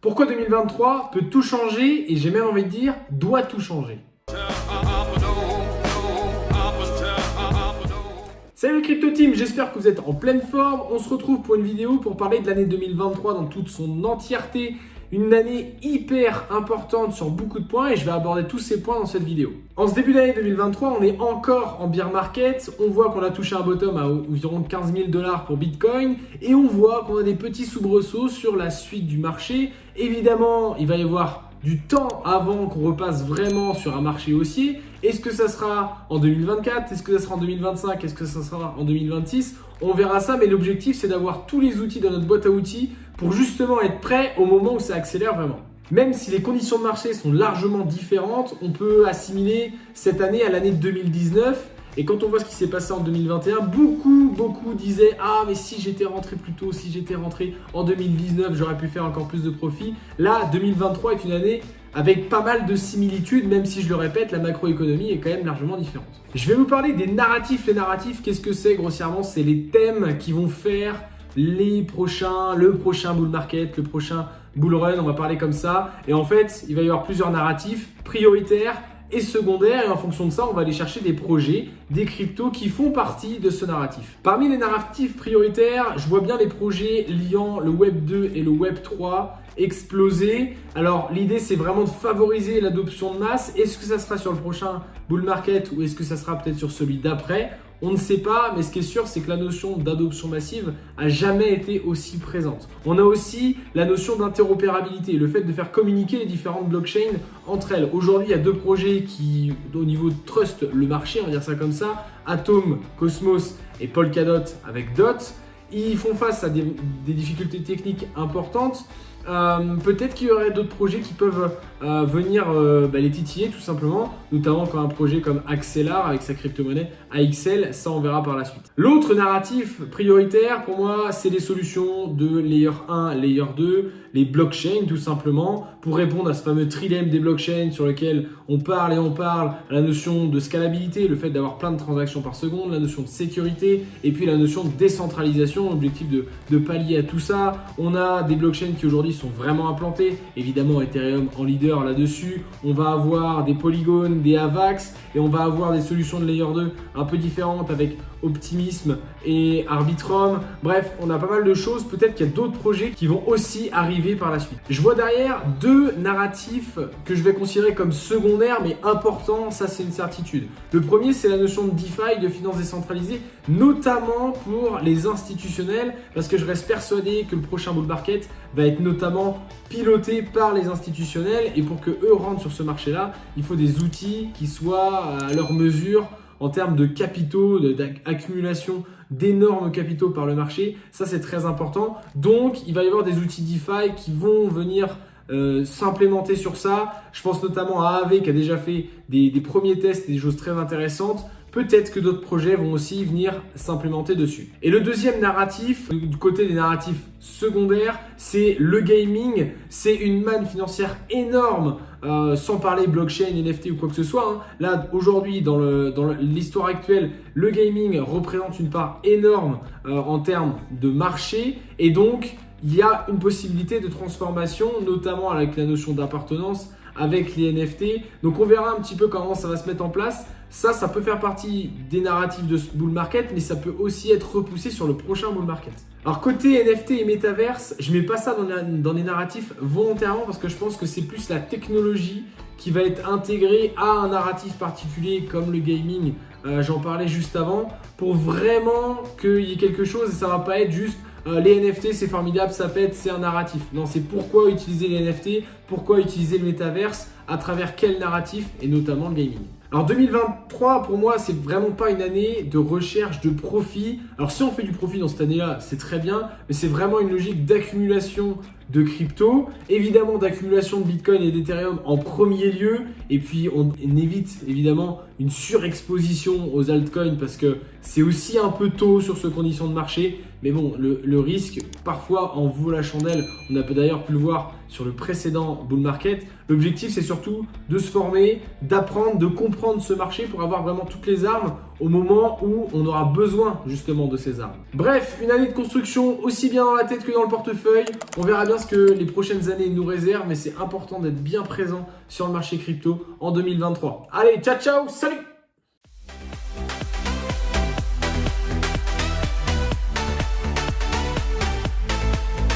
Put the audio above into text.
Pourquoi 2023 peut tout changer et j'ai même envie de dire doit tout changer. Salut Crypto Team, j'espère que vous êtes en pleine forme. On se retrouve pour une vidéo pour parler de l'année 2023 dans toute son entièreté. Une année hyper importante sur beaucoup de points et je vais aborder tous ces points dans cette vidéo. En ce début d'année 2023, on est encore en bear market. On voit qu'on a touché un bottom à environ 15 000 $ pour Bitcoin et on voit qu'on a des petits soubresauts sur la suite du marché. Évidemment, il va y avoir du temps avant qu'on repasse vraiment sur un marché haussier. Est-ce que ça sera en 2024? Est-ce que ça sera en 2025? Est-ce que ça sera en 2026? On verra ça, mais l'objectif, c'est d'avoir tous les outils dans notre boîte à outils pour justement être prêt au moment où ça accélère vraiment. Même si les conditions de marché sont largement différentes, on peut assimiler cette année à l'année 2019. Et quand on voit ce qui s'est passé en 2021, beaucoup disaient « Ah, mais si j'étais rentré plus tôt, si j'étais rentré en 2019, j'aurais pu faire encore plus de profit. » Là, 2023 est une année avec pas mal de similitudes, même si je le répète, la macroéconomie est quand même largement différente. Je vais vous parler des narratifs. Les narratifs, qu'est-ce que c'est grossièrement? C'est les thèmes qui vont faire le prochain bull market, le prochain bull run, on va parler comme ça. Et en fait, il va y avoir plusieurs narratifs prioritaires et secondaires, et en fonction de ça, on va aller chercher des projets, des cryptos qui font partie de ce narratif. Parmi les narratifs prioritaires, je vois bien les projets liant le Web 2 et le Web 3 exploser. Alors l'idée, c'est vraiment de favoriser l'adoption de masse. Est-ce que ça sera sur le prochain bull market ou est-ce que ça sera peut-être sur celui d'après? On ne sait pas, mais ce qui est sûr, c'est que la notion d'adoption massive a jamais été aussi présente. On a aussi la notion d'interopérabilité, le fait de faire communiquer les différentes blockchains entre elles. Aujourd'hui, il y a deux projets qui, au niveau de trust, le marché, on va dire ça comme ça, Atom, Cosmos et Polkadot avec DOT. Ils font face à des difficultés techniques importantes. Peut-être qu'il y aurait d'autres projets qui peuvent venir les titiller tout simplement, notamment quand un projet comme Axelar avec sa crypto-monnaie AXL, ça on verra par la suite. L'autre narratif prioritaire pour moi, c'est les solutions de Layer 1, Layer 2, les blockchains tout simplement, pour répondre à ce fameux trilemme des blockchains sur lequel on parle à la notion de scalabilité, le fait d'avoir plein de transactions par seconde, la notion de sécurité et puis la notion de décentralisation, l'objectif de pallier à tout ça. On a des blockchains qui aujourd'hui sont vraiment implantés, évidemment Ethereum en leader là-dessus. On va avoir des Polygon, des Avax et on va avoir des solutions de Layer 2 un peu différentes avec Optimism et Arbitrum. Bref, on a pas mal de choses. Peut-être qu'il y a d'autres projets qui vont aussi arriver par la suite. Je vois derrière deux narratifs que je vais considérer comme secondaires mais importants, ça c'est une certitude. Le premier, c'est la notion de DeFi, de finance décentralisée, notamment pour les institutionnels, parce que je reste persuadé que le prochain bull market va être notamment piloté par les institutionnels et pour que eux rentrent sur ce marché-là, il faut des outils qui soient à leur mesure en termes de capitaux, d'accumulation d'énormes capitaux par le marché. Ça, c'est très important. Donc, il va y avoir des outils DeFi qui vont venir s'implémenter sur ça. Je pense notamment à Aave qui a déjà fait des premiers tests et des choses très intéressantes. Peut-être que d'autres projets vont aussi venir s'implémenter dessus. Et le deuxième narratif, du côté des narratifs secondaires, c'est le gaming. C'est une manne financière énorme, sans parler blockchain, NFT ou quoi que ce soit. Hein. Là, aujourd'hui, dans l'histoire actuelle, le gaming représente une part énorme en termes de marché. Et donc, il y a une possibilité de transformation, notamment avec la notion d'appartenance, avec les NFT. Donc on verra un petit peu comment ça va se mettre en place. Ça peut faire partie des narratifs de ce bull market, mais ça peut aussi être repoussé sur le prochain bull market. Alors côté NFT et Metaverse, je mets pas ça dans les narratifs volontairement parce que je pense que c'est plus la technologie qui va être intégrée à un narratif particulier comme le gaming, j'en parlais juste avant, pour vraiment qu'il y ait quelque chose et ça va pas être juste les NFT c'est formidable, ça pète, c'est un narratif. Non, c'est pourquoi utiliser les NFT, pourquoi utiliser le Metaverse, à travers quel narratif et notamment le gaming. Alors 2023 pour moi c'est vraiment pas une année de recherche de profit. Alors si on fait du profit dans cette année-là c'est très bien, mais c'est vraiment une logique d'accumulation de crypto, évidemment d'accumulation de Bitcoin et d'Ethereum en premier lieu, et puis on évite évidemment une surexposition aux altcoins parce que c'est aussi un peu tôt sur ces conditions de marché, mais bon le risque parfois en vaut la chandelle. On a d'ailleurs pu le voir sur le précédent bull market. L'objectif, c'est surtout de se former, d'apprendre, de comprendre ce marché pour avoir vraiment toutes les armes au moment où on aura besoin justement de ces armes. Bref, une année de construction aussi bien dans la tête que dans le portefeuille. On verra bien ce que les prochaines années nous réservent, mais c'est important d'être bien présent sur le marché crypto en 2023. Allez, ciao, ciao, salut!